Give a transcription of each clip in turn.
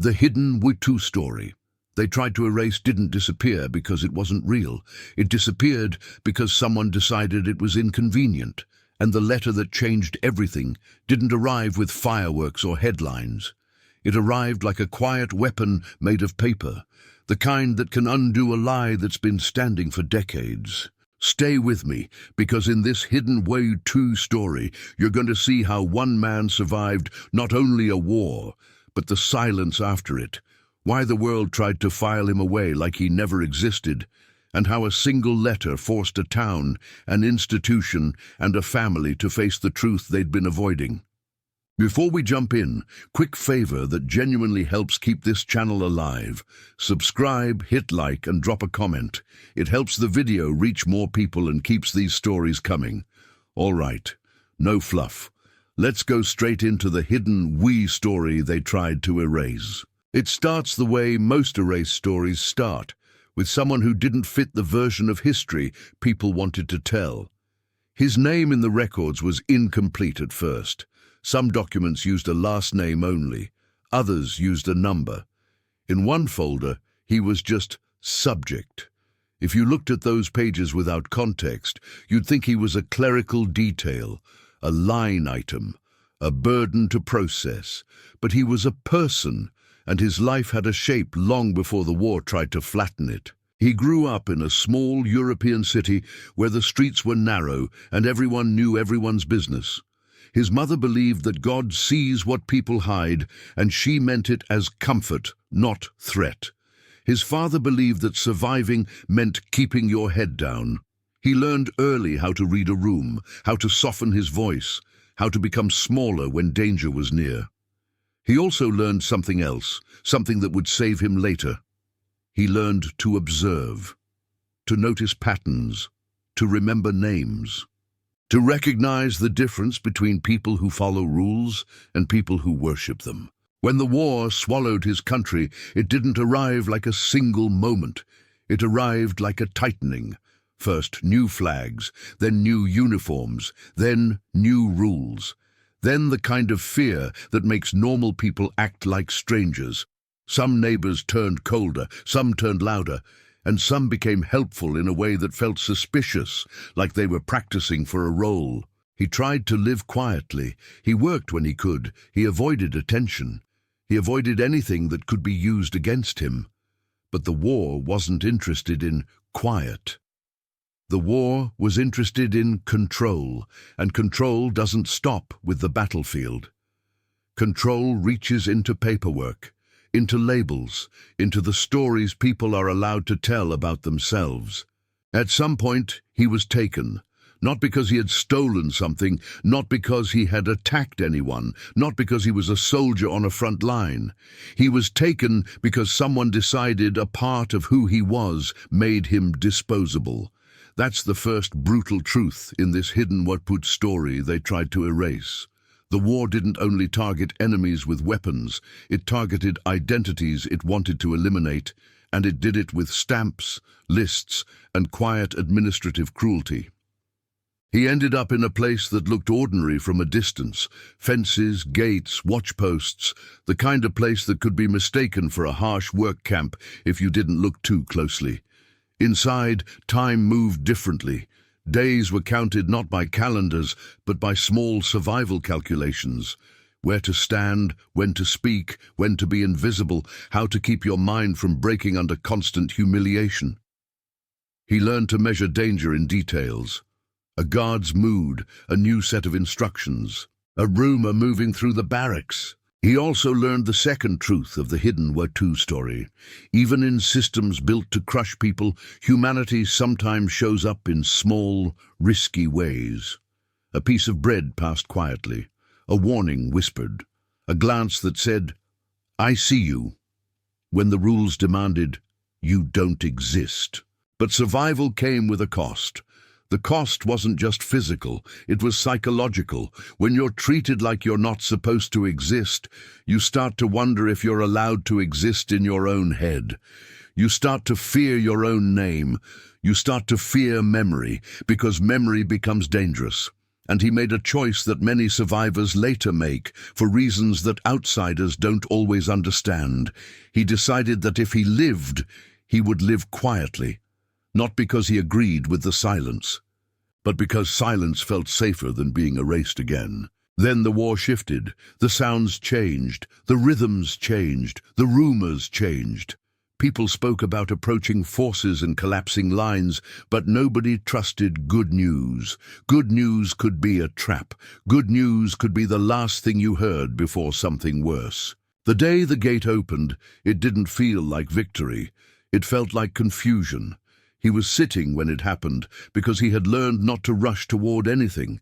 The hidden WWII story they tried to erase didn't disappear because it wasn't real. It disappeared because someone decided it was inconvenient, and the letter that changed everything didn't arrive with fireworks or headlines. It arrived like a quiet weapon made of paper, the kind that can undo a lie that's been standing for decades. Stay with me, because in this hidden WWII story, you're going to see how one man survived not only a war, but the silence after it, why the world tried to file him away like he never existed, and how a single letter forced a town, an institution, and a family to face the truth they'd been avoiding. Before we jump in, quick favor that genuinely helps keep this channel alive. Subscribe, hit like, and drop a comment. It helps the video reach more people and keeps these stories coming. All right, no fluff. Let's go straight into the hidden WWII story they tried to erase. It starts the way most erased stories start, with someone who didn't fit the version of history people wanted to tell. His name in the records was incomplete at first. Some documents used a last name only, others used a number. In one folder, he was just subject. If you looked at those pages without context, you'd think he was a clerical detail, a line item, a burden to process. But he was a person, and his life had a shape long before the war tried to flatten it. He grew up in a small European city where the streets were narrow and everyone knew everyone's business. His mother believed that God sees what people hide, and she meant it as comfort, not threat. His father believed that surviving meant keeping your head down. He learned early how to read a room, how to soften his voice, how to become smaller when danger was near. He also learned something else, something that would save him later. He learned to observe, to notice patterns, to remember names, to recognize the difference between people who follow rules and people who worship them. When the war swallowed his country, it didn't arrive like a single moment. It arrived like a tightening. First new flags, then new uniforms, then new rules. Then the kind of fear that makes normal people act like strangers. Some neighbors turned colder, some turned louder, and some became helpful in a way that felt suspicious, like they were practicing for a role. He tried to live quietly. He worked when he could. He avoided attention. He avoided anything that could be used against him. But the war wasn't interested in quiet. The war was interested in control, and control doesn't stop with the battlefield. Control reaches into paperwork, into labels, into the stories people are allowed to tell about themselves. At some point, he was taken, not because he had stolen something, not because he had attacked anyone, not because he was a soldier on a front line. He was taken because someone decided a part of who he was made him disposable. That's the first brutal truth in this hidden WWII story they tried to erase. The war didn't only target enemies with weapons, it targeted identities it wanted to eliminate, and it did it with stamps, lists, and quiet administrative cruelty. He ended up in a place that looked ordinary from a distance, fences, gates, watchposts, the kind of place that could be mistaken for a harsh work camp if you didn't look too closely. Inside, time moved differently. Days were counted not by calendars, but by small survival calculations. Where to stand, when to speak, when to be invisible, how to keep your mind from breaking under constant humiliation. He learned to measure danger in details. A guard's mood, a new set of instructions, a rumor moving through the barracks. He also learned the second truth of the hidden WWII story. Even in systems built to crush people, humanity sometimes shows up in small, risky ways. A piece of bread passed quietly, a warning whispered, a glance that said, "I see you," when the rules demanded, "You don't exist." But survival came with a cost. The cost wasn't just physical, it was psychological. When you're treated like you're not supposed to exist, you start to wonder if you're allowed to exist in your own head. You start to fear your own name. You start to fear memory, because memory becomes dangerous. And he made a choice that many survivors later make, for reasons that outsiders don't always understand. He decided that if he lived, he would live quietly, not because he agreed with the silence, but because silence felt safer than being erased again. Then the war shifted, the sounds changed, the rhythms changed, the rumors changed. People spoke about approaching forces and collapsing lines, but nobody trusted good news. Good news could be a trap. Good news could be the last thing you heard before something worse. The day the gate opened, it didn't feel like victory. It felt like confusion. He was sitting when it happened because he had learned not to rush toward anything.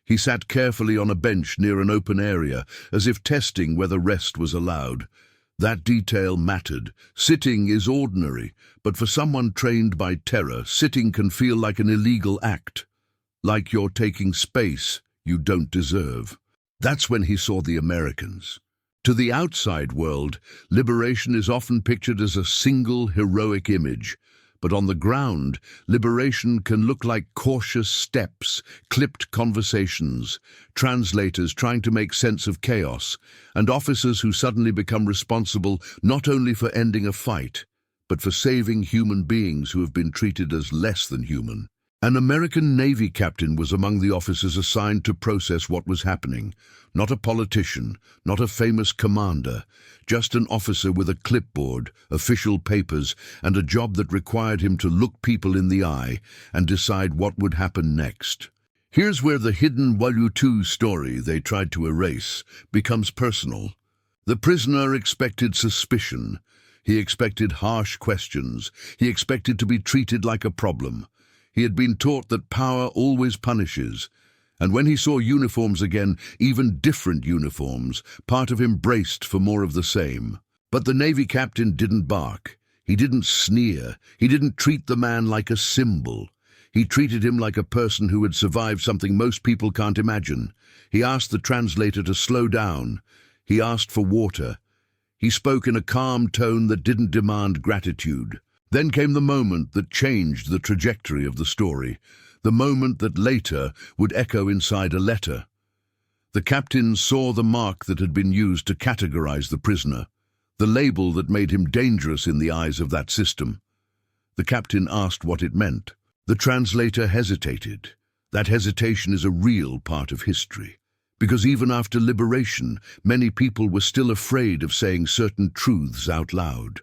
He sat carefully on a bench near an open area, as if testing whether rest was allowed. That detail mattered. Sitting is ordinary, but for someone trained by terror, sitting can feel like an illegal act, like you're taking space you don't deserve. That's when he saw the Americans. To the outside world, liberation is often pictured as a single heroic image. But on the ground, liberation can look like cautious steps, clipped conversations, translators trying to make sense of chaos, and officers who suddenly become responsible not only for ending a fight, but for saving human beings who have been treated as less than human. An American Navy captain was among the officers assigned to process what was happening. Not a politician, not a famous commander, just an officer with a clipboard, official papers, and a job that required him to look people in the eye and decide what would happen next. Here's where the hidden WWII story they tried to erase becomes personal. The prisoner expected suspicion. He expected harsh questions. He expected to be treated like a problem. He had been taught that power always punishes. And when he saw uniforms again, even different uniforms, part of him braced for more of the same. But the Navy captain didn't bark. He didn't sneer. He didn't treat the man like a symbol. He treated him like a person who had survived something most people can't imagine. He asked the translator to slow down. He asked for water. He spoke in a calm tone that didn't demand gratitude. Then came the moment that changed the trajectory of the story, the moment that later would echo inside a letter. The captain saw the mark that had been used to categorize the prisoner, the label that made him dangerous in the eyes of that system. The captain asked what it meant. The translator hesitated. That hesitation is a real part of history, because even after liberation, many people were still afraid of saying certain truths out loud.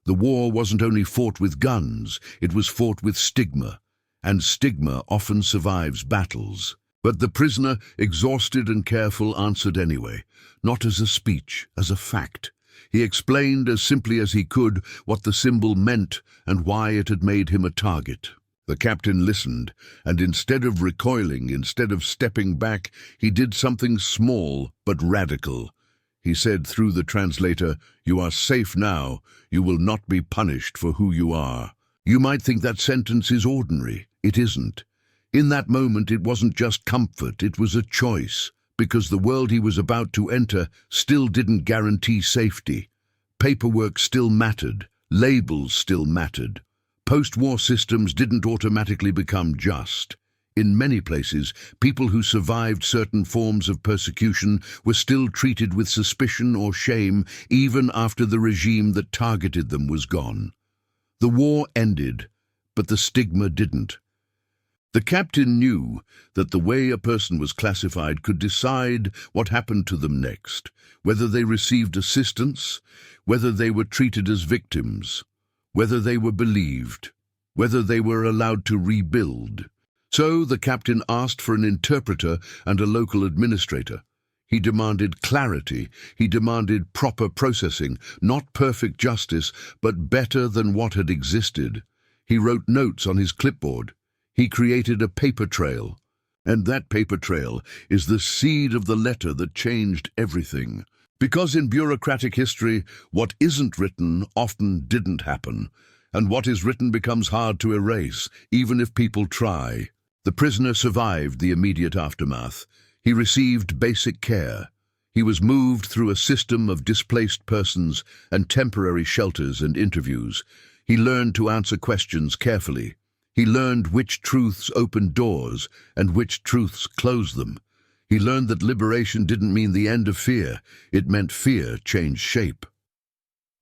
The war wasn't only fought with guns, it was fought with stigma, and stigma often survives battles. But the prisoner, exhausted and careful, answered anyway, not as a speech, as a fact. He explained as simply as he could what the symbol meant and why it had made him a target. The captain listened, and instead of recoiling, instead of stepping back, he did something small but radical. He said through the translator, "You are safe now. You will not be punished for who you are." You might think that sentence is ordinary. It isn't. In that moment, it wasn't just comfort, it was a choice, because the world he was about to enter still didn't guarantee safety. Paperwork still mattered. Labels still mattered. Post-war systems didn't automatically become just. In many places, people who survived certain forms of persecution were still treated with suspicion or shame even after the regime that targeted them was gone. The war ended, but the stigma didn't. The captain knew that the way a person was classified could decide what happened to them next, whether they received assistance, whether they were treated as victims, whether they were believed, whether they were allowed to rebuild. So the captain asked for an interpreter and a local administrator. He demanded clarity. He demanded proper processing, not perfect justice, but better than what had existed. He wrote notes on his clipboard. He created a paper trail. And that paper trail is the seed of the letter that changed everything. Because in bureaucratic history, what isn't written often didn't happen, and what is written becomes hard to erase, even if people try. The prisoner survived the immediate aftermath. He received basic care. He was moved through a system of displaced persons and temporary shelters and interviews. He learned to answer questions carefully. He learned which truths opened doors and which truths closed them. He learned that liberation didn't mean the end of fear. It meant fear changed shape.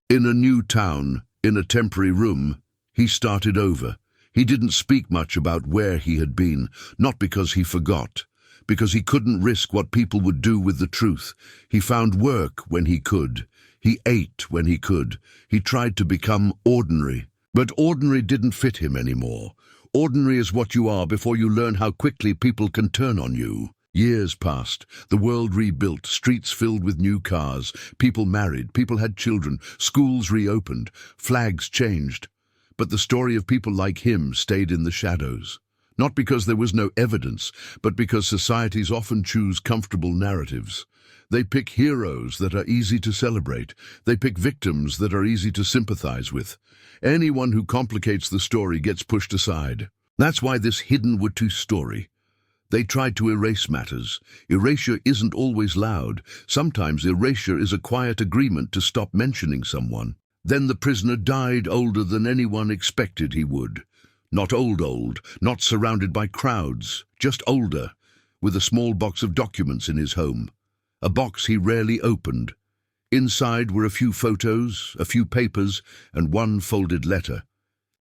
In a new town, in a temporary room, he started over. He didn't speak much about where he had been, not because he forgot, because he couldn't risk what people would do with the truth. He found work when he could. He ate when he could. He tried to become ordinary. But ordinary didn't fit him anymore. Ordinary is what you are before you learn how quickly people can turn on you. Years passed. The world rebuilt, streets filled with new cars. People married, people had children, schools reopened, flags changed. But the story of people like him stayed in the shadows. Not because there was no evidence, but because societies often choose comfortable narratives. They pick heroes that are easy to celebrate. They pick victims that are easy to sympathize with. Anyone who complicates the story gets pushed aside. That's why this hidden WWII story. They tried to erase matters. Erasure isn't always loud. Sometimes erasure is a quiet agreement to stop mentioning someone. Then the prisoner died older than anyone expected he would. Not old, not surrounded by crowds, just older, with a small box of documents in his home. A box he rarely opened. Inside were a few photos, a few papers, and one folded letter.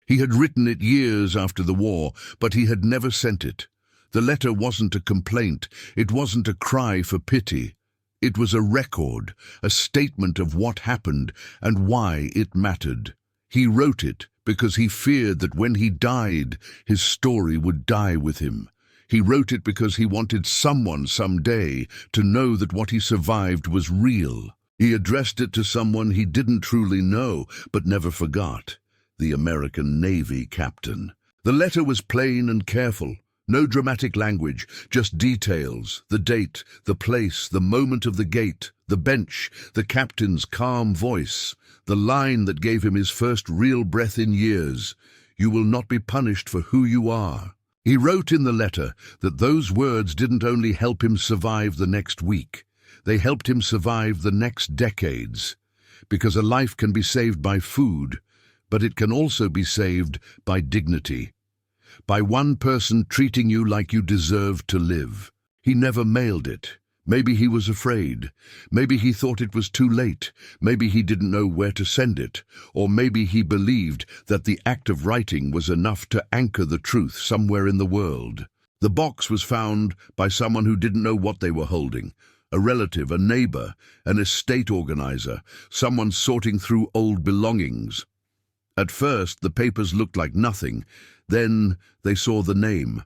He had written it years after the war, but he had never sent it. The letter wasn't a complaint, it wasn't a cry for pity. It was a record, a statement of what happened and why it mattered. He wrote it because he feared that when he died, his story would die with him. He wrote it because he wanted someone someday to know that what he survived was real. He addressed it to someone he didn't truly know, but never forgot, the American Navy captain. The letter was plain and careful. No dramatic language, just details, the date, the place, the moment of the gate, the bench, the captain's calm voice, the line that gave him his first real breath in years. You will not be punished for who you are. He wrote in the letter that those words didn't only help him survive the next week, they helped him survive the next decades. Because a life can be saved by food, but it can also be saved by dignity. By one person treating you like you deserved to live. He never mailed it. Maybe he was afraid. Maybe he thought it was too late. Maybe he didn't know where to send it. Or maybe he believed that the act of writing was enough to anchor the truth somewhere in the world. The box was found by someone who didn't know what they were holding. A relative, a neighbor, an estate organizer, someone sorting through old belongings. At first, the papers looked like nothing. Then they saw the name.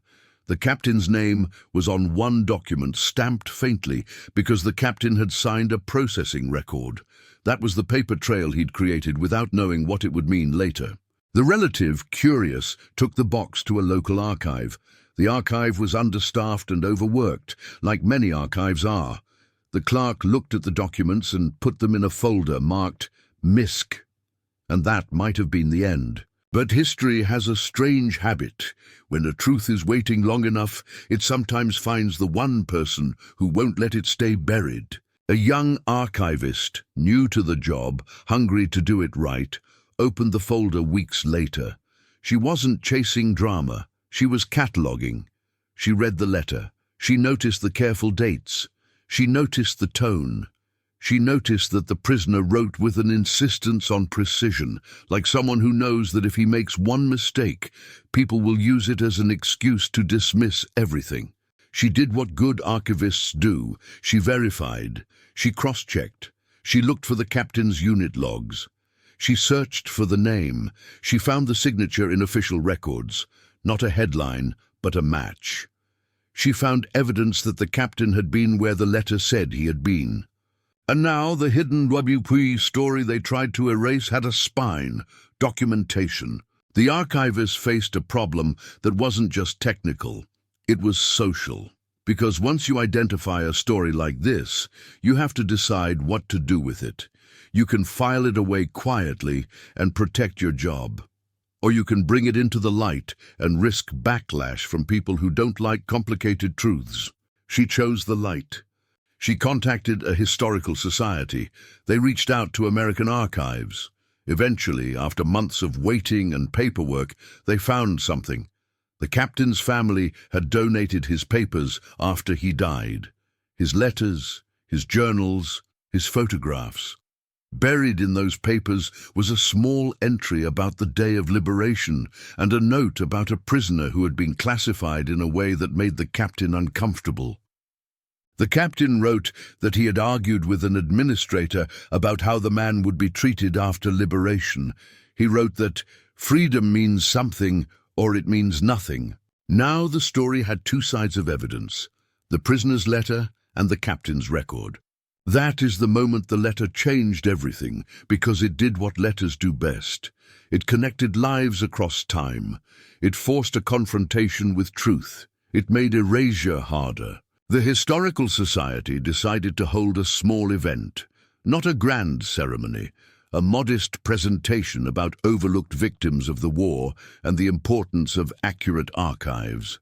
The captain's name was on one document, stamped faintly, because the captain had signed a processing record. That was the paper trail he'd created without knowing what it would mean later. The relative, curious, took the box to a local archive. The archive was understaffed and overworked, like many archives are. The clerk looked at the documents and put them in a folder marked MISC. And that might have been the end. But history has a strange habit. When a truth is waiting long enough, it sometimes finds the one person who won't let it stay buried. A young archivist, new to the job, hungry to do it right, opened the folder weeks later. She wasn't chasing drama. She was cataloguing. She read the letter. She noticed the careful dates. She noticed the tone. She noticed that the prisoner wrote with an insistence on precision, like someone who knows that if he makes one mistake, people will use it as an excuse to dismiss everything. She did what good archivists do. She verified. She cross-checked. She looked for the captain's unit logs. She searched for the name. She found the signature in official records. Not a headline, but a match. She found evidence that the captain had been where the letter said he had been. And now the hidden WWII story they tried to erase had a spine, documentation. The archivists faced a problem that wasn't just technical, it was social. Because once you identify a story like this, you have to decide what to do with it. You can file it away quietly and protect your job. Or you can bring it into the light and risk backlash from people who don't like complicated truths. She chose the light. She contacted a historical society. They reached out to American archives. Eventually, after months of waiting and paperwork, they found something. The captain's family had donated his papers after he died. His letters, his journals, his photographs. Buried in those papers was a small entry about the day of liberation and a note about a prisoner who had been classified in a way that made the captain uncomfortable. The captain wrote that he had argued with an administrator about how the man would be treated after liberation. He wrote that freedom means something or it means nothing. Now the story had two sides of evidence, the prisoner's letter and the captain's record. That is the moment the letter changed everything, because it did what letters do best. It connected lives across time. It forced a confrontation with truth. It made erasure harder. The Historical Society decided to hold a small event, not a grand ceremony, a modest presentation about overlooked victims of the war and the importance of accurate archives.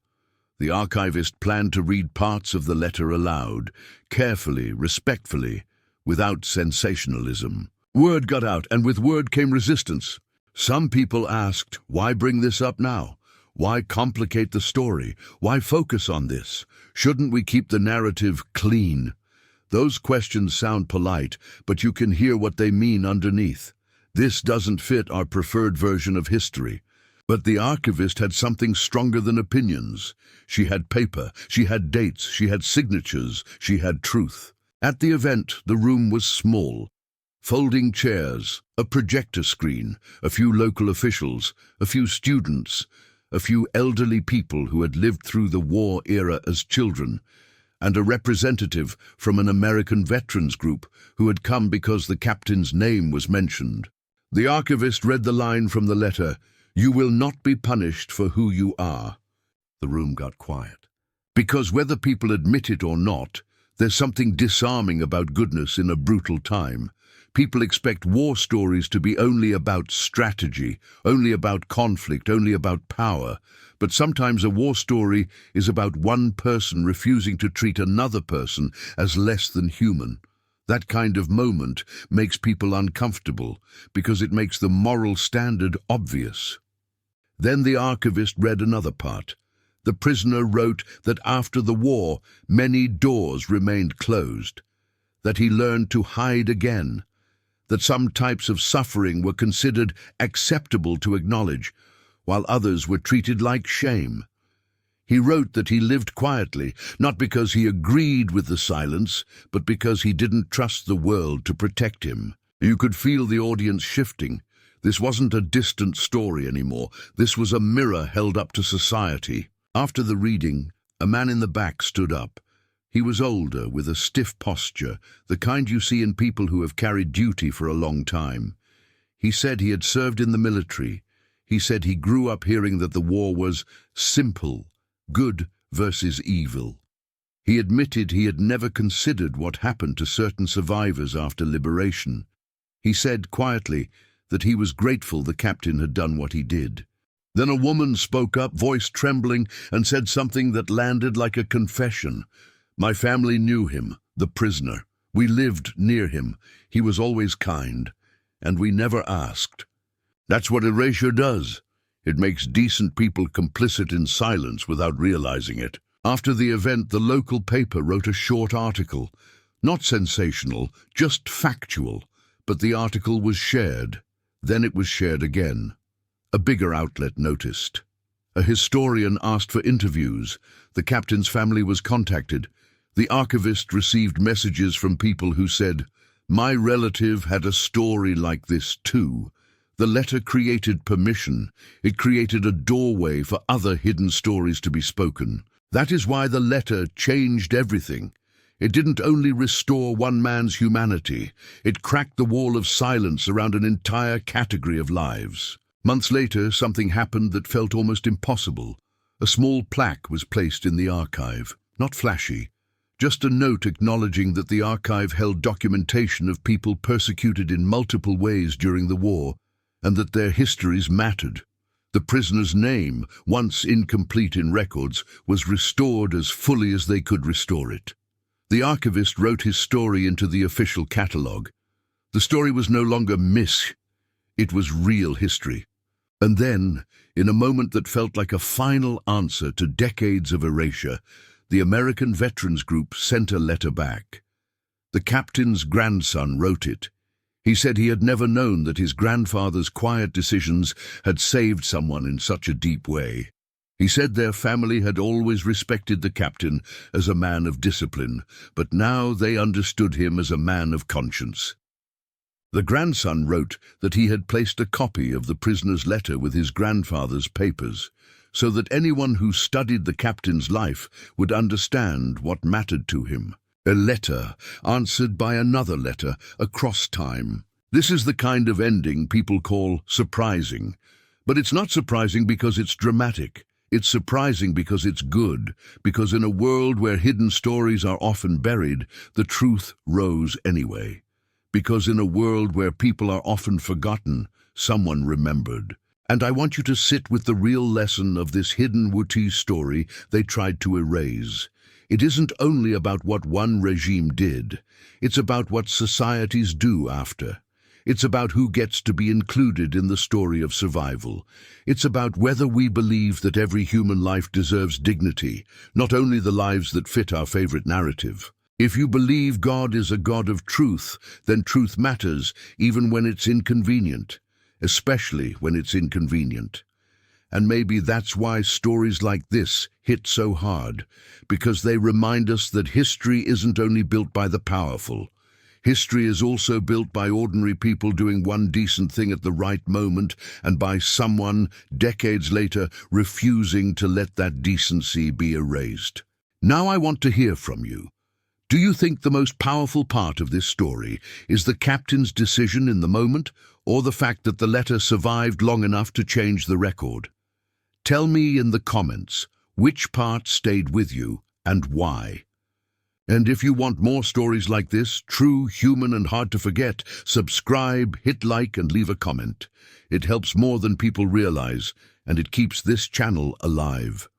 The archivist planned to read parts of the letter aloud, carefully, respectfully, without sensationalism. Word got out, and with word came resistance. Some people asked, why bring this up now? Why complicate the story? Why focus on this? Shouldn't we keep the narrative clean? Those questions sound polite, but you can hear what they mean underneath. This doesn't fit our preferred version of history. But the archivist had something stronger than opinions. She had paper, she had dates, she had signatures, she had truth. At the event, the room was small. Folding chairs, a projector screen, a few local officials, a few students, a few elderly people who had lived through the war era as children, and a representative from an American veterans group who had come because the captain's name was mentioned. The archivist read the line from the letter, "You will not be punished for who you are." The room got quiet. Because whether people admit it or not, there's something disarming about goodness in a brutal time. People expect war stories to be only about strategy, only about conflict, only about power. But sometimes a war story is about one person refusing to treat another person as less than human. That kind of moment makes people uncomfortable because it makes the moral standard obvious. Then the archivist read another part. The prisoner wrote that after the war, many doors remained closed, that he learned to hide again, that some types of suffering were considered acceptable to acknowledge, while others were treated like shame. He wrote that he lived quietly, not because he agreed with the silence, but because he didn't trust the world to protect him. You could feel the audience shifting. This wasn't a distant story anymore. This was a mirror held up to society. After the reading, a man in the back stood up. He was older, with a stiff posture, the kind you see in people who have carried duty for a long time. He said he had served in the military. He said he grew up hearing that the war was simple, good versus evil. He admitted he had never considered what happened to certain survivors after liberation. He said quietly that he was grateful the captain had done what he did. Then a woman spoke up, voice trembling, and said something that landed like a confession. "My family knew him, the prisoner. We lived near him. He was always kind, and we never asked." That's what erasure does. It makes decent people complicit in silence without realizing it. After the event, the local paper wrote a short article. Not sensational, just factual. But the article was shared. Then it was shared again. A bigger outlet noticed. A historian asked for interviews. The captain's family was contacted. The archivist received messages from people who said, "My relative had a story like this too." The letter created permission. It created a doorway for other hidden stories to be spoken. That is why the letter changed everything. It didn't only restore one man's humanity. It cracked the wall of silence around an entire category of lives. Months later, something happened that felt almost impossible. A small plaque was placed in the archive. Not flashy, just a note acknowledging that the archive held documentation of people persecuted in multiple ways during the war, and that their histories mattered. The prisoner's name, once incomplete in records, was restored as fully as they could restore it. The archivist wrote his story into the official catalogue. The story was no longer myth. It was real history. And then, in a moment that felt like a final answer to decades of erasure, the American Veterans Group sent a letter back. The captain's grandson wrote it. He said he had never known that his grandfather's quiet decisions had saved someone in such a deep way. He said their family had always respected the captain as a man of discipline, but now they understood him as a man of conscience. The grandson wrote that he had placed a copy of the prisoner's letter with his grandfather's papers, so that anyone who studied the captain's life would understand what mattered to him. A letter answered by another letter across time. This is the kind of ending people call surprising. But it's not surprising because it's dramatic. It's surprising because it's good, because in a world where hidden stories are often buried, the truth rose anyway. Because in a world where people are often forgotten, someone remembered. And I want you to sit with the real lesson of this hidden WWII story they tried to erase. It isn't only about what one regime did. It's about what societies do after. It's about who gets to be included in the story of survival. It's about whether we believe that every human life deserves dignity, not only the lives that fit our favorite narrative. If you believe God is a God of truth, then truth matters even when it's inconvenient, especially when it's inconvenient. And maybe that's why stories like this hit so hard, because they remind us that history isn't only built by the powerful. History is also built by ordinary people doing one decent thing at the right moment and by someone, decades later, refusing to let that decency be erased. Now I want to hear from you. Do you think the most powerful part of this story is the captain's decision in the moment, or the fact that the letter survived long enough to change the record? Tell me in the comments which part stayed with you and why. And if you want more stories like this, true, human, and hard to forget, subscribe, hit like, and leave a comment. It helps more than people realize, and it keeps this channel alive.